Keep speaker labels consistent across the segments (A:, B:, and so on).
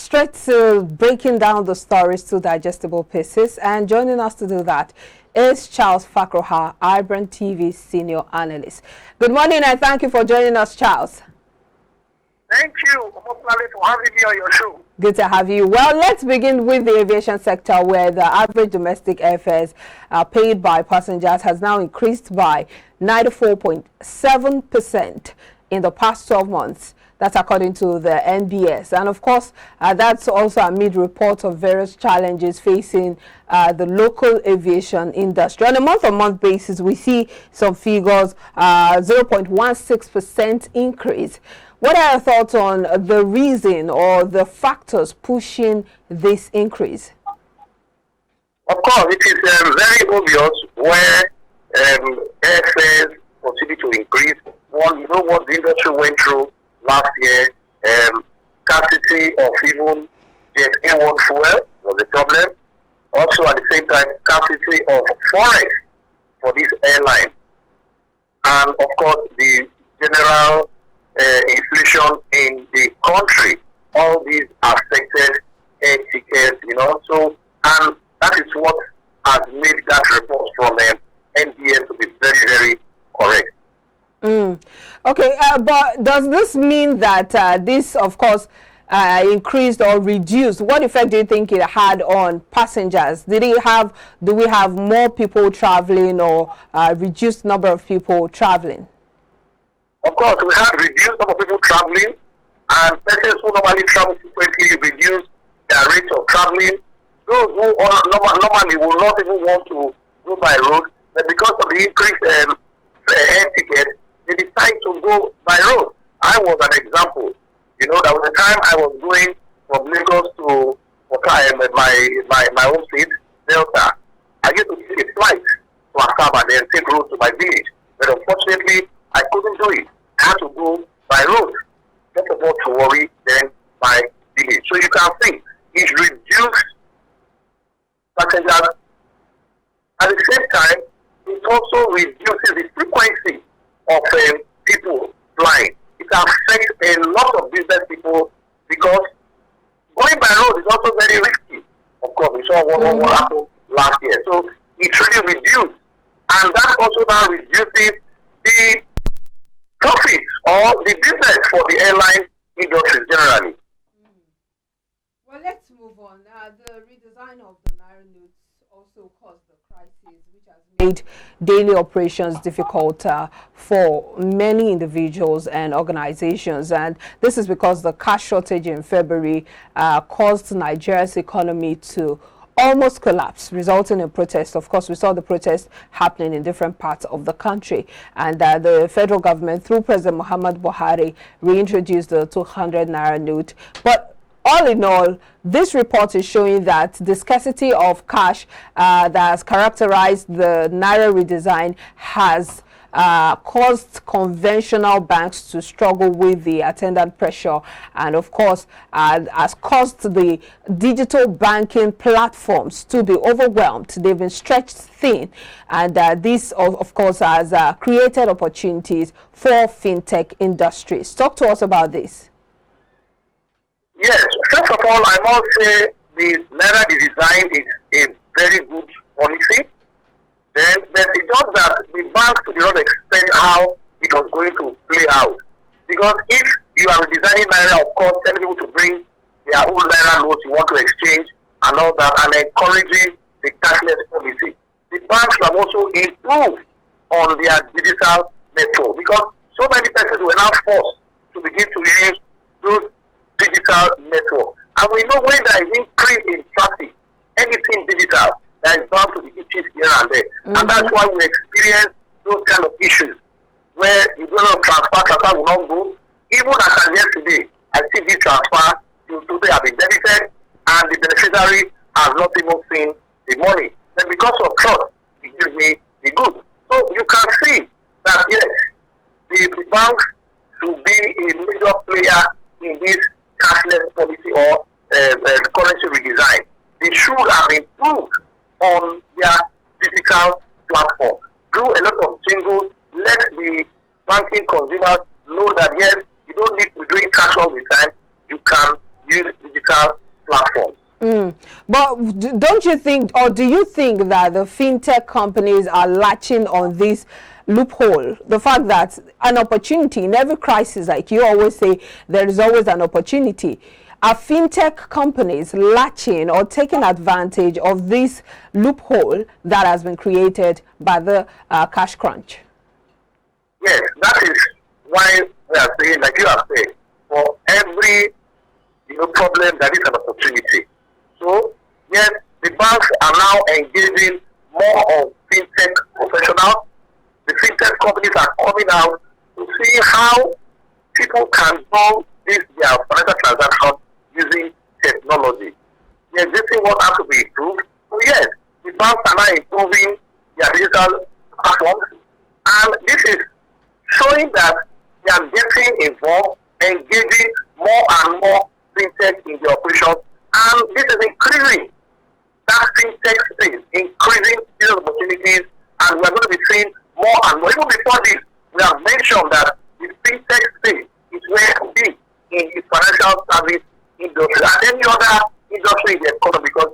A: straight to breaking down the stories to digestible pieces, and joining us to do that is Charles Fakroha, IBrandTV senior analyst. Good morning, and thank you for joining us, Charles.
B: Thank you, Mopali, for having me on your show.
A: Good to have you. Well, let's begin with the aviation sector, where the average domestic airfares paid by passengers has now increased by 94.7% in the past 12 months. That's according to the NBS. And of course, that's also amid reports of various challenges facing the local aviation industry. On a month-on-month basis, we see some figures, 0.16% increase. What are your thoughts on the reason or the factors pushing this increase?
B: Of course, it is very obvious where airfares continue to increase. One, you know what the industry went through last year, scarcity of even jet A1 fuel was a problem. Also, at the same time, scarcity of forex for this airline. And of course, the general inflation in the country. All these affected air tickets, So, and that is what has made that report from NBS to be very, very correct.
A: Okay, but does this mean that this, of course, increased or reduced? What effect do you think it had on passengers? Do we have more people traveling or reduced number of people traveling?
B: Of course, we had reduced number of people traveling, and persons who normally travel frequently reduced their rate of traveling. Those who normally will not even want to go by road, but because of the increased air ticket, they decide to go by road. I was an example. There was a time I was going from Lagos to my own state, Delta. I used to take a flight to Asaba and then take road to my village. But unfortunately, I couldn't do it. I had to go by road. Not about to worry, then by village. So you can see, it reduced passengers. At the same time, it also reduces the frequency of people flying. It affects a lot of business people because going by road is also very risky. Of course, we saw what happened last year. So it really reduced. And that also now reduces the profit or the business for the airline industry generally.
A: Well, let's move on. The redesign of the Naira notes also caused the crisis, which has made daily operations difficult for many individuals and organizations. And this is because the cash shortage in February caused Nigeria's economy to almost collapse, resulting in protests. Of course, we saw the protests happening in different parts of the country. And the federal government, through President Muhammad Buhari, reintroduced the 200 Naira note. But all in all, this report is showing that the scarcity of cash that has characterized the Naira redesign has caused conventional banks to struggle with the attendant pressure, and of course has caused the digital banking platforms to be overwhelmed. They've been stretched thin, and this of course has created opportunities for fintech industries. Talk to us about this.
B: Yes, first of all, I must say the Naira design is a very good policy. Then it's just that the banks did not expect how it was going to play out. Because if you are designing Naira, of course, telling people to bring their own Naira notes you want to exchange and all that, and encouraging the cashless policy. The banks have also improved on their digital network because so many persons were now forced to begin to use those digital network. And we know when there is increase in traffic, anything digital, there is bound to be issues here and there. And that's why we experience those kind of issues where you don't know transfer will not go. Even as of yesterday, I see this transfer today have been debited and the beneficiary has not even seen the money. Then because of trust, it gives me the good. So you can see that yes, the banks should be a major player in this cashless policy or currency redesign. They should have improved on their digital platform. Do a lot of jingles, let the banking consumers know that yes, you don't need to be doing cash all the time. You can use digital platforms.
A: But don't you think, or do you think that the fintech companies are latching on this loophole? The fact that an opportunity in every crisis, like you always say, there is always an opportunity. Are fintech companies latching or taking advantage of this loophole that has been created by the cash crunch?
B: Yes, that is why we are saying, like you are saying, for every problem there is an opportunity. So yes, the banks are now engaging more of fintech professionals. The fintech companies are coming out to see how people can do their financial transactions using technology. The existing one has to be improved. So yes, the banks are now improving their digital platforms, and this is showing that they are getting involved, engaging more and more fintech in the operations, and this is increasing that fintech space, increasing business opportunities, and we're going to be seeing more and more. Even before this, we have mentioned that the fintech space is where to be in the financial service industry and any other industry in the economy, because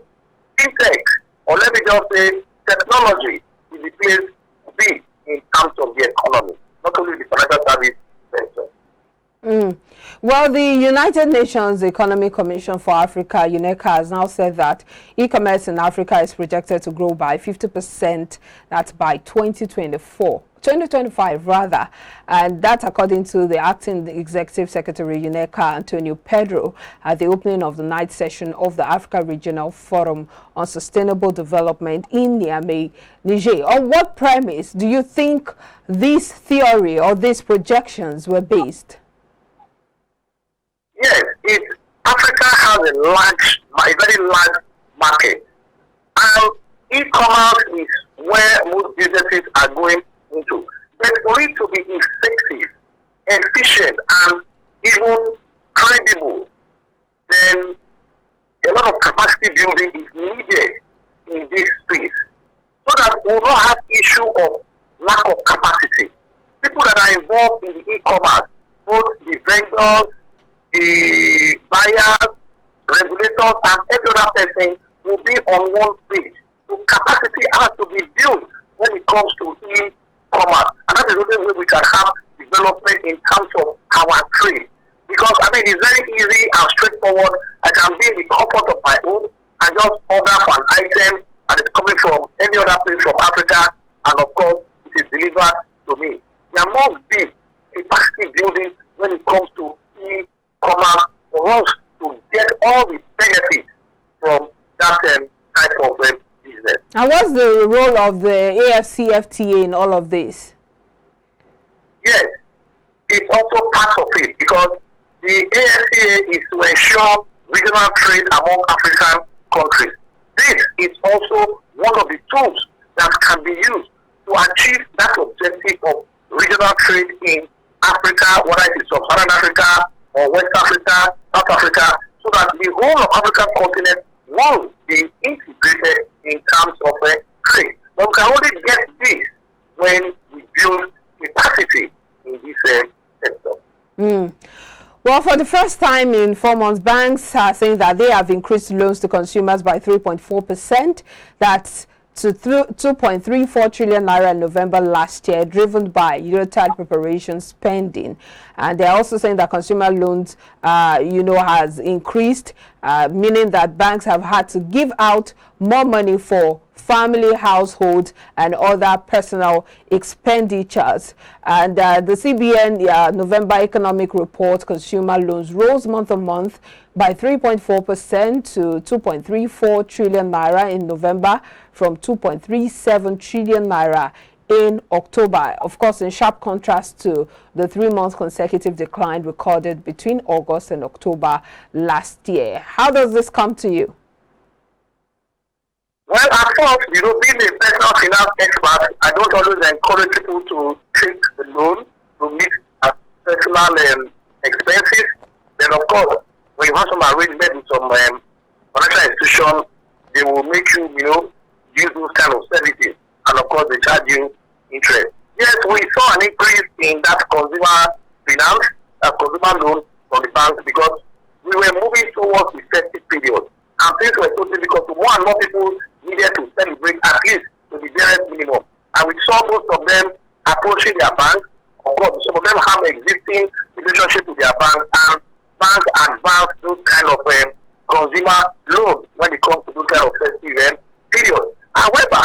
B: fintech, or let me just say technology, is the place to be in terms of the economy, not only the financial service sector.
A: Well, the United Nations Economic Commission for Africa, UNECA, has now said that e-commerce in Africa is projected to grow by 50%, that's by 2025 rather, and that according to the acting executive secretary UNECA, Antonio Pedro, at the opening of the night session of the Africa Regional Forum on Sustainable Development in Niamey, Niger. On what premise do you think this theory or these projections were based?
B: Yes, Africa has a very large market, and e-commerce is where most businesses are going into. But for it to be effective, efficient, and even credible, then a lot of capacity building is needed in this space, so that we will not have issue of lack of capacity. People that are involved in the e-commerce, both the vendors, the buyers, regulators, and every other person will be on one page. So capacity has to be built when it comes to e-commerce. And that is the only way we can have development in terms of our trade. Because, it's very easy and straightforward. I can be in the comfort of my home and just order for an item, and it's coming from any other place from Africa, and of course, it is delivered to me. There must be capacity building when it comes to e-commerce for us to get all the benefits from that type of business.
A: And what's the role of the AFCFTA in all of this?
B: Yes, it's also part of it, because the AFCA is to ensure regional trade among African countries. This is also one of the tools that can be used to achieve that objective of regional trade in Africa, whether it is Sub-Saharan Africa or West Africa, South Africa, so that the whole of African continent will be integrated in terms of trade. But we can only get this when we build capacity in this sector.
A: Well, for the first time in 4 months, banks are saying that they have increased loans to consumers by 3.4%. That's to 2.34 trillion naira in November last year, driven by Eurotide preparation spending. And they're also saying that consumer loans, has increased, meaning that banks have had to give out more money for family, households, and other personal expenditures. And the CBN November economic report, consumer loans rose month on month by 3.4% to 2.34 trillion naira in November from 2.37 trillion naira in October. Of course, in sharp contrast to the 3-month consecutive decline recorded between August and October last year. How does this come to you?
B: Well, at first, being a personal finance expert, I don't always encourage people to take the loan to meet personal expenses. Then, of course, when you have some arrangement with some financial institution, they will make you, use those kind of services. And, of course, they charge you interest. Yes, we saw an increase in that consumer finance, consumer loan from the banks, because we were moving towards the festive period. people needed to celebrate at least to the barest minimum. And we saw most of them approaching their banks. Of course, some of them have existing relationship with their banks, and banks advance those kind of consumer loans when it comes to those kind of festive period. However,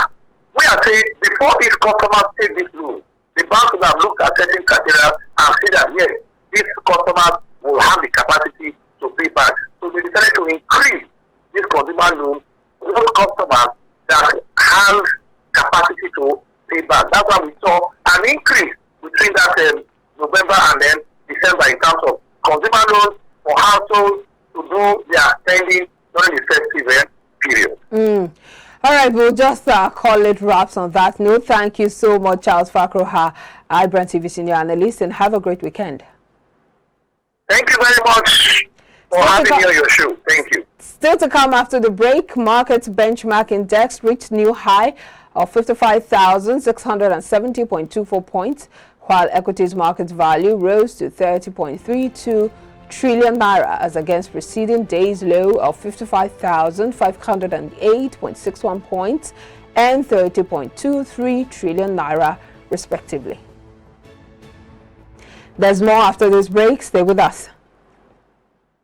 B: we are saying before these customers take this loan, the banks will have looked at certain criteria and see that yes, these customers will have the capacity to pay back. So they decided to increase this consumer loan to those customers that have capacity to pay back. That's why we saw an increase between that November and then December in terms of consumer loans for households to do their spending during the festive period.
A: All right, we'll just call it wraps on that note. Thank you so much, Charles Fakroha, IBrandTV senior analyst, and have a great weekend.
B: Thank you very much for having me on your show. Thank you.
A: Still to come after the break, markets benchmark index reached new high of 55,670.24 points, while equities market value rose to 30.32 trillion naira as against preceding day's low of 55,508.61 points and 30.23 trillion naira respectively. There's more after this break. Stay with us.